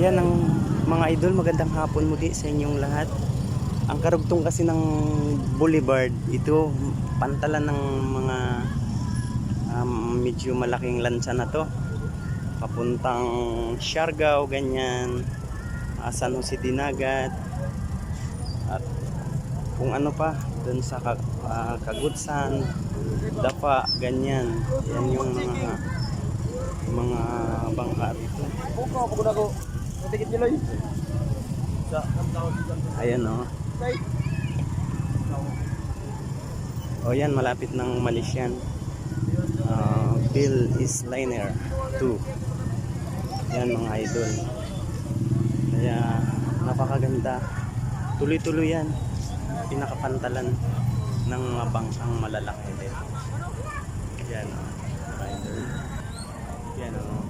Yan ang mga idol, magandang hapon muli sa inyong lahat. Ang karugtong kasi ng boulevard, ito pantalan ng mga medyo malaking lansa na to. Papuntang Siargao, ganyan, San Jose Dinagat, at kung ano pa, dun sa Kagutsan, Dapa, ganyan. Yan yung mga bangka rito. Ayan o. O yan, malapit ng Malaysian. Bill is Liner 2. Yan mga idol. Kaya napakaganda. Tuloy-tuloy yan. Pinakapantalan ng mga bangkang malalaki din. Yan o. Yan o.